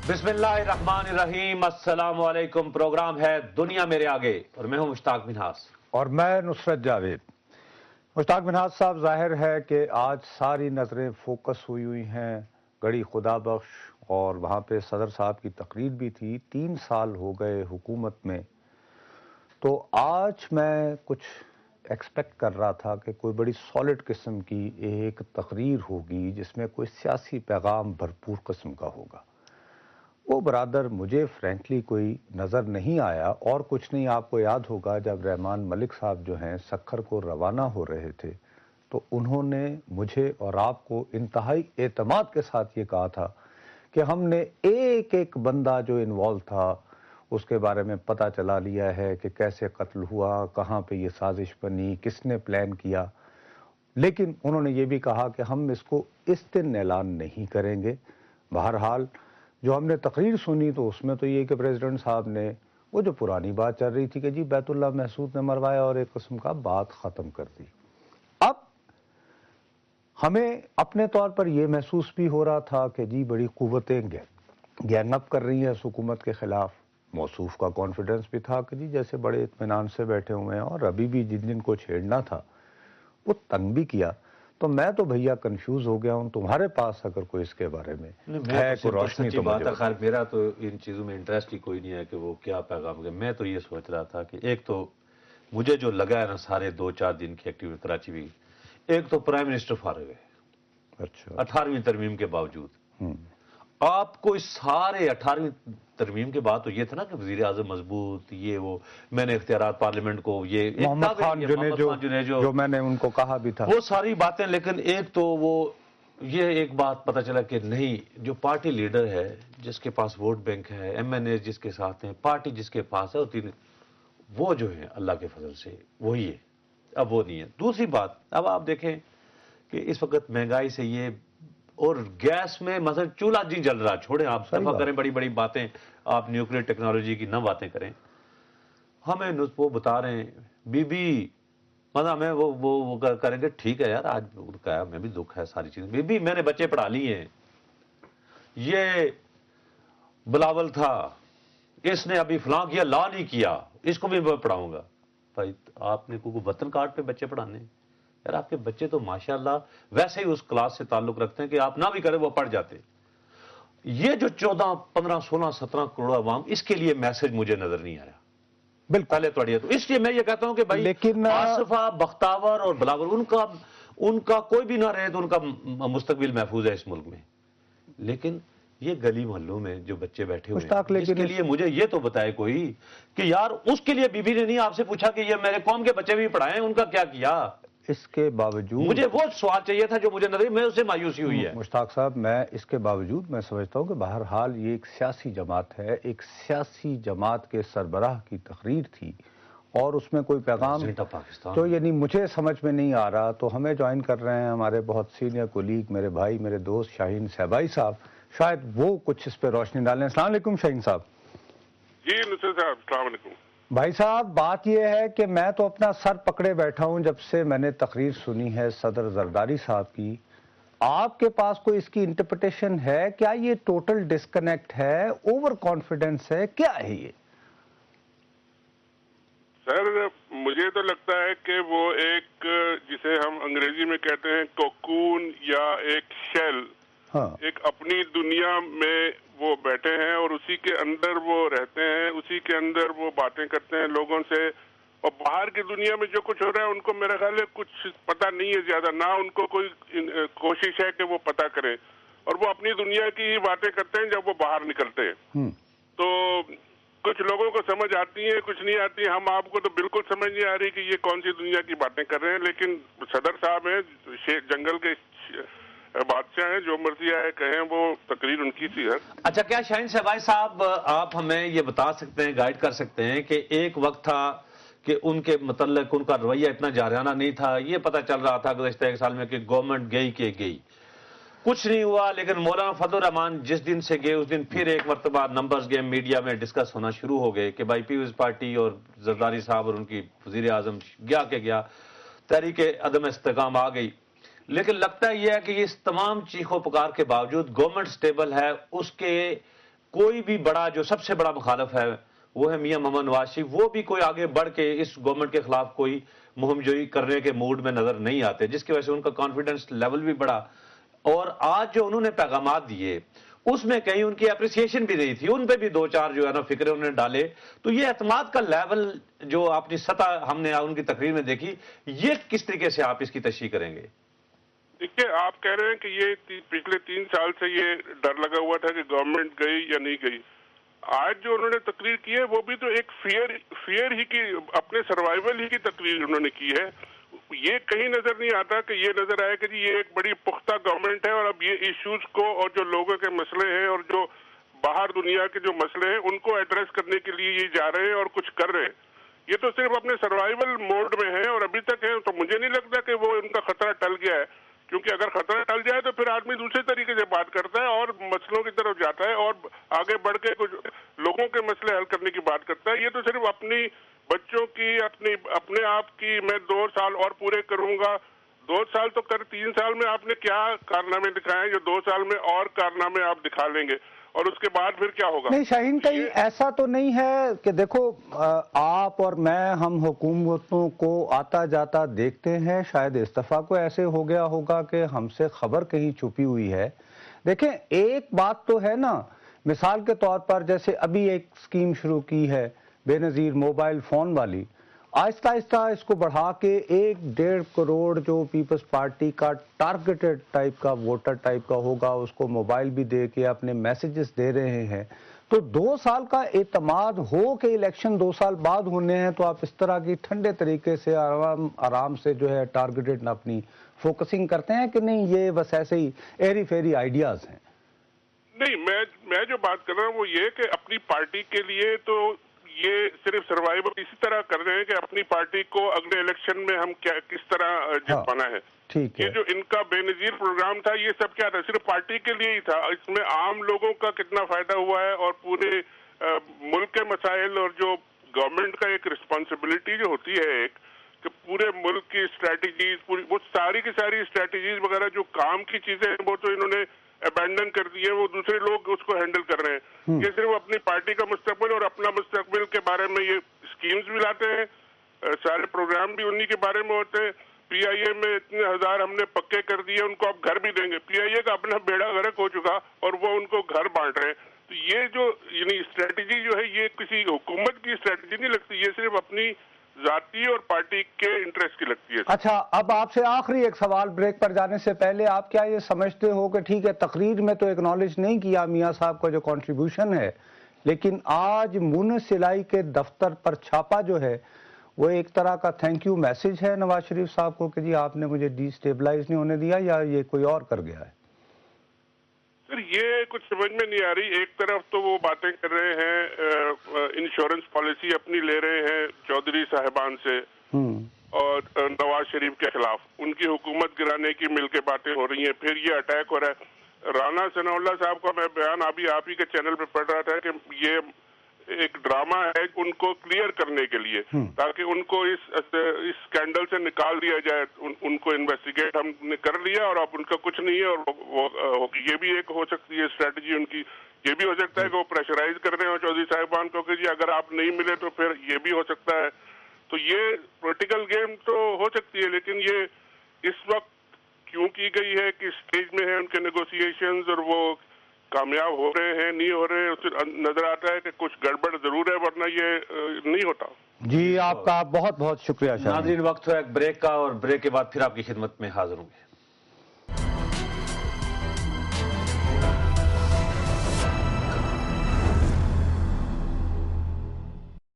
بسم اللہ الرحمن الرحیم، السلام علیکم۔ پروگرام ہے دنیا میرے آگے اور میں ہوں مشتاق منہاس اور میں نصرت جاوید۔ مشتاق منہاس صاحب، ظاہر ہے کہ آج ساری نظریں فوکس ہوئی ہیں گڑھی خدا بخش، اور وہاں پہ صدر صاحب کی تقریر بھی تھی۔ 3 سال ہو گئے حکومت میں، تو آج میں کچھ ایکسپیکٹ کر رہا تھا کہ کوئی بڑی سالڈ قسم کی ایک تقریر ہوگی جس میں کوئی سیاسی پیغام بھرپور قسم کا ہوگا۔ وہ برادر مجھے فرینکلی کوئی نظر نہیں آیا، اور کچھ نہیں۔ آپ کو یاد ہوگا جب رحمان ملک صاحب جو ہیں سکھر کو روانہ ہو رہے تھے تو انہوں نے مجھے اور آپ کو انتہائی اعتماد کے ساتھ یہ کہا تھا کہ ہم نے ایک ایک بندہ جو انوالو تھا اس کے بارے میں پتہ چلا لیا ہے کہ کیسے قتل ہوا، کہاں پہ یہ سازش بنی، کس نے پلان کیا۔ لیکن انہوں نے یہ بھی کہا کہ ہم اس کو اس دن اعلان نہیں کریں گے۔ بہرحال جو ہم نے تقریر سنی تو اس میں تو یہ کہ پریزیڈنٹ صاحب نے وہ جو پرانی بات چل رہی تھی کہ جی بیت اللہ محسود نے مروایا اور ایک قسم کا بات ختم کر دی۔ اب ہمیں اپنے طور پر یہ محسوس بھی ہو رہا تھا کہ جی بڑی قوتیں گینگ اپ کر رہی ہیں اس حکومت کے خلاف۔ موصوف کا کانفیڈنس بھی تھا کہ جی جیسے بڑے اطمینان سے بیٹھے ہوئے ہیں، اور ابھی بھی جن جن کو چھیڑنا تھا وہ تنگ بھی کیا۔ تو میں تو بھیا کنفیوز ہو گیا ہوں، تمہارے پاس اگر کوئی اس کے بارے میں ہے کوئی روشنی تو مجھے خیر میرا تو ان چیزوں میں انٹرسٹ ہی کوئی نہیں ہے کہ وہ کیا پیغام ہے۔ میں تو یہ سوچ رہا تھا کہ ایک تو مجھے جو لگا ہے نا سارے 2-4 دن کی ایکٹیویٹی کراچی بھی، ایک تو پرائم منسٹر فارغ ہے اچھا 18ویں ترمیم کے باوجود۔ آپ کو اس سارے 18ویں ترمیم کے بعد تو یہ تھا نا کہ وزیر اعظم مضبوط، یہ وہ میں نے اختیارات پارلیمنٹ کو، یہ محمد خان جنیجو جو میں نے ان کو کہا بھی تھا، وہ ساری باتیں۔ لیکن ایک تو وہ یہ ایک بات پتہ چلا کہ نہیں، جو پارٹی لیڈر ہے جس کے پاس ووٹ بینک ہے، ایم این اے جس کے ساتھ ہیں، پارٹی جس کے پاس ہے، وہ جو ہے اللہ کے فضل سے وہی ہے، اب وہ نہیں ہے۔ دوسری بات، اب آپ دیکھیں کہ اس وقت مہنگائی سے یہ، اور گیس میں مثلا چولہا نہیں جل رہا، چھوڑیں آپ دفعہ کریں بڑی بڑی باتیں، آپ نیوکلیر ٹیکنالوجی کی نہ باتیں کریں۔ ہمیں وہ بتا رہے ہیں بی بی، مطلب ہمیں وہ کریں گے ٹھیک ہے یار، آج کہا میں بھی دکھ ہے ساری چیزیں، بی بی میں نے بچے پڑھا لیے ہیں، یہ بلاول تھا اس نے ابھی فلاں کیا، لا نہیں کیا، اس کو بھی میں پڑھاؤں گا۔ بھائی آپ نے کوئی وطن کارڈ پہ بچے پڑھانے ہیں یار؟ آپ کے بچے تو ماشاءاللہ ویسے ہی اس کلاس سے تعلق رکھتے ہیں کہ آپ نہ بھی کریں وہ پڑھ جاتے۔ یہ جو 14 15 16 17 کروڑ عوام، اس کے لیے میسج مجھے نظر نہیں آیا بالکل پہلے توڑیے۔ تو اس لیے میں یہ کہتا ہوں کہ بھائی آصفہ، بختاور اور بلاول ان کا کوئی بھی نہ رہے تو ان کا مستقبل محفوظ ہے اس ملک میں۔ لیکن یہ گلی محلوں میں جو بچے بیٹھے ہوئے ہیں، اس کے لیے مجھے یہ تو بتائے کوئی کہ یار اس کے لیے بی بی نے نہیں آپ سے پوچھا کہ یہ میرے قوم کے بچے بھی پڑھائیں، ان کا کیا کیا؟ اس کے باوجود مجھے وہ سوال چاہیے تھا جو مجھے نظر، میں اس سے مایوسی ہوئی ہے۔ مشتاق صاحب، میں اس کے باوجود میں سمجھتا ہوں کہ بہرحال یہ ایک سیاسی جماعت ہے، ایک سیاسی جماعت کے سربراہ کی تقریر تھی، اور اس میں کوئی پیغام تو یعنی مجھے سمجھ میں نہیں آ رہا۔ تو ہمیں جوائن کر رہے ہیں ہمارے بہت سینئر کولیگ، میرے بھائی، میرے دوست شاہین صاحبائی صاحب، شاید وہ کچھ اس پہ روشنی ڈالیں۔ السلام علیکم شاہین صاحب۔ جی نصرت صاحب، السلام علیکم۔ بھائی صاحب، بات یہ ہے کہ میں تو اپنا سر پکڑے بیٹھا ہوں جب سے میں نے تقریر سنی ہے صدر زرداری صاحب کی۔ آپ کے پاس کوئی اس کی انٹرپریٹیشن ہے؟ کیا یہ ٹوٹل ڈسکنیکٹ ہے، اوور کانفیڈنس ہے، کیا ہے یہ؟ سر مجھے تو لگتا ہے کہ وہ ایک جسے ہم انگریزی میں کہتے ہیں کوکون، یا ایک شیل، ایک اپنی دنیا میں وہ بیٹھے ہیں اور اسی کے اندر وہ رہتے ہیں، اسی کے اندر وہ باتیں کرتے ہیں لوگوں سے، اور باہر کی دنیا میں جو کچھ ہو رہا ہے ان کو میرا خیال ہے کچھ پتہ نہیں ہے زیادہ، نہ ان کو کوئی کوشش ہے کہ وہ پتہ کریں، اور وہ اپنی دنیا کی ہی باتیں کرتے ہیں جب وہ باہر نکلتے ہیں۔ تو کچھ لوگوں کو سمجھ آتی ہیں، کچھ نہیں آتی ہیں۔ ہم آپ کو تو بالکل سمجھ نہیں آ رہی کہ یہ کون سی دنیا کی باتیں کر رہے ہیں، لیکن صدر صاحب ہیں، جنگل کے بادشاہ ہیں، جو مرضی آئے کہیں، وہ تقریر ان کی سی ہے۔ اچھا، کیا شاہین صاحب صاحب آپ ہمیں یہ بتا سکتے ہیں، گائیڈ کر سکتے ہیں کہ ایک وقت تھا کہ ان کے متعلق ان کا رویہ اتنا جارحانہ نہیں تھا، یہ پتہ چل رہا تھا گزشتہ 1 سال میں کہ گورنمنٹ گئی، کچھ نہیں ہوا، لیکن مولانا فضل الرحمان جس دن سے گئے اس دن پھر ایک مرتبہ نمبرز گیم میڈیا میں ڈسکس ہونا شروع ہو گئے کہ بھائی پیپلز پارٹی اور زرداری صاحب اور ان کی وزیر اعظم گیا تحریک عدم استحکام آ گئی۔ لیکن لگتا یہ ہے کہ اس تمام چیخ و پکار کے باوجود گورنمنٹ سٹیبل ہے، اس کے کوئی بھی بڑا جو سب سے بڑا مخالف ہے وہ ہے میاں محمد نواز شریف، وہ بھی کوئی آگے بڑھ کے اس گورنمنٹ کے خلاف کوئی مہم جوئی کرنے کے موڈ میں نظر نہیں آتے، جس کی وجہ سے ان کا کانفیڈنس لیول بھی بڑھا۔ اور آج جو انہوں نے پیغامات دیے اس میں کہیں ان کی اپریسیشن بھی نہیں تھی، ان پہ بھی 2-4 جو ہے نا فکرے انہوں نے ڈالے۔ تو یہ اعتماد کا لیول جو اپنی سطح ہم نے ان کی تقریر میں دیکھی، یہ کس طریقے سے آپ اس کی تشریح کریں گے؟ دیکھیے، آپ کہہ رہے ہیں کہ یہ پچھلے 3 سال سے یہ ڈر لگا ہوا تھا کہ گورنمنٹ گئی یا نہیں گئی۔ آج جو انہوں نے تقریر کی ہے وہ بھی تو ایک فیئر ہی کی، اپنے سروائیول ہی کی تقریر انہوں نے کی ہے۔ یہ کہیں نظر نہیں آتا کہ یہ نظر آئے کہ جی یہ ایک بڑی پختہ گورنمنٹ ہے اور اب یہ ایشوز کو اور جو لوگوں کے مسئلے ہیں اور جو باہر دنیا کے جو مسئلے ہیں ان کو ایڈریس کرنے کے لیے یہ جا رہے ہیں اور کچھ کر رہے ہیں۔ یہ تو صرف اپنے سروائیول موڈ میں ہیں اور ابھی تک ہیں، تو مجھے نہیں لگتا کہ وہ ان کا خطرہ ٹل گیا ہے، کیونکہ اگر خطرہ ٹل جائے تو پھر آدمی دوسرے طریقے سے بات کرتا ہے اور مسئلوں کی طرف جاتا ہے اور آگے بڑھ کے کچھ لوگوں کے مسئلے حل کرنے کی بات کرتا ہے۔ یہ تو صرف اپنی بچوں کی، اپنے آپ کی میں 2 سال اور پورے کروں گا، 2 سال تو 3 سال میں آپ نے کیا کارنامے دکھائے ہیں جو 2 سال میں اور کارنامے آپ دکھا لیں گے اور اس کے بعد پھر کیا ہوگا؟ نہیں شاہین، کہیں ایسا تو نہیں ہے کہ دیکھو آپ اور میں ہم حکومتوں کو آتا جاتا دیکھتے ہیں، شاید استعفیٰ کو ایسے ہو گیا ہوگا کہ ہم سے خبر کہیں چھپی ہوئی ہے۔ دیکھیں ایک بات تو ہے نا، مثال کے طور پر جیسے ابھی ایک سکیم شروع کی ہے بے نظیر موبائل فون والی، آہستہ آہستہ اس کو بڑھا کے 1.5 کروڑ جو پیپلز پارٹی کا ٹارگیٹڈ ٹائپ کا ووٹر ٹائپ کا ہوگا، اس کو موبائل بھی دے کے اپنے میسیجز دے رہے ہیں۔ تو 2 سال کا اعتماد ہو کہ الیکشن 2 سال بعد ہونے ہیں، تو آپ اس طرح کی ٹھنڈے طریقے سے آرام سے جو ہے ٹارگیٹڈ اپنی فوکسنگ کرتے ہیں کہ نہیں یہ بس ایسے ہی ایری فیری آئیڈیاز ہیں؟ نہیں، میں جو بات کر رہا ہوں وہ یہ کہ اپنی پارٹی کے لیے تو یہ صرف سروائیول اسی طرح کر رہے ہیں کہ اپنی پارٹی کو اگلے الیکشن میں ہم کس طرح جتوانا ہے۔ یہ جو ان کا بے نظیر پروگرام تھا یہ سب کیا تھا؟ صرف پارٹی کے لیے ہی تھا۔ اس میں عام لوگوں کا کتنا فائدہ ہوا ہے اور پورے ملک کے مسائل اور جو گورنمنٹ کا ایک رسپانسبلٹی جو ہوتی ہے ایک کہ پورے ملک کی اسٹریٹجیز، وہ ساری کی ساری اسٹریٹجیز وغیرہ جو کام کی چیزیں ہیں وہ تو انہوں نے ابینڈن کر دی ہے، وہ دوسرے لوگ اس کو ہینڈل کر رہے ہیں۔ یہ صرف اپنی پارٹی کا مستقبل اور اپنا مستقبل کے بارے میں یہ اسکیمز بھی لاتے ہیں، سارے پروگرام بھی انہی کے بارے میں ہوتے ہیں۔ پی آئی اے میں اتنے 1000 ہم نے پکے کر دیے، ان کو اب گھر بھی دیں گے۔ پی آئی اے کا اپنا بیڑا غرق ہو چکا اور وہ ان کو گھر بانٹ رہے ہیں۔ تو یہ جو یعنی اسٹریٹجی جو ہے یہ کسی حکومت کی اسٹریٹجی نہیں لگتی، یہ صرف اپنی ذاتی اور پارٹی کے انٹرسٹ کی لگتی ہے۔ اچھا، اب آپ سے آخری ایک سوال بریک پر جانے سے پہلے، آپ کیا یہ سمجھتے ہو کہ ٹھیک ہے تقریر میں تو اکنالج نہیں کیا میاں صاحب کا جو کنٹریبیوشن ہے، لیکن آج منصلائی کے دفتر پر چھاپا جو ہے وہ ایک طرح کا تھینک یو میسج ہے نواز شریف صاحب کو کہ جی آپ نے مجھے ڈی سٹیبلائز نہیں ہونے دیا، یا یہ کوئی اور کر گیا ہے؟ سر یہ کچھ سمجھ میں نہیں آ رہی۔ ایک طرف تو وہ باتیں کر رہے ہیں، انشورنس پالیسی اپنی لے رہے ہیں چودھری صاحبان سے اور نواز شریف کے خلاف، ان کی حکومت گرانے کی مل کے باتیں ہو رہی ہیں، پھر یہ اٹیک ہو رہا ہے۔ رانا ثناء اللہ صاحب کا میں بیان ابھی آپ ہی کے چینل پہ پڑھ رہا تھا کہ یہ ایک ڈرامہ ہے ان کو کلیئر کرنے کے لیے، تاکہ ان کو اس اسکینڈل سے نکال دیا جائے۔ ان کو انویسٹیگیٹ ہم نے کر لیا اور اب ان کا کچھ نہیں ہے، اور یہ بھی ایک ہو سکتی ہے اسٹریٹجی ان کی۔ یہ بھی ہو سکتا ہے کہ وہ پریشرائز کر رہے ہوں چودھری صاحبان کو کہ جی اگر آپ نہیں ملے تو پھر یہ بھی ہو سکتا ہے۔ تو یہ پولیٹیکل گیم تو ہو سکتی ہے، لیکن یہ اس وقت کیوں کی گئی ہے کہ اسٹیج میں ہے ان کے نیگوسیشنز اور وہ کامیاب ہو رہے ہیں نہیں ہو رہے، اس سے نظر آتا ہے کہ کچھ گڑبڑ ضرور ہے، ورنہ یہ نہیں ہوتا۔ جی آپ کا بہت بہت شکریہ۔ ناظرین وقت ہوا ایک بریک کا، اور بریک کے بعد پھر آپ کی خدمت میں حاضر ہوں گے۔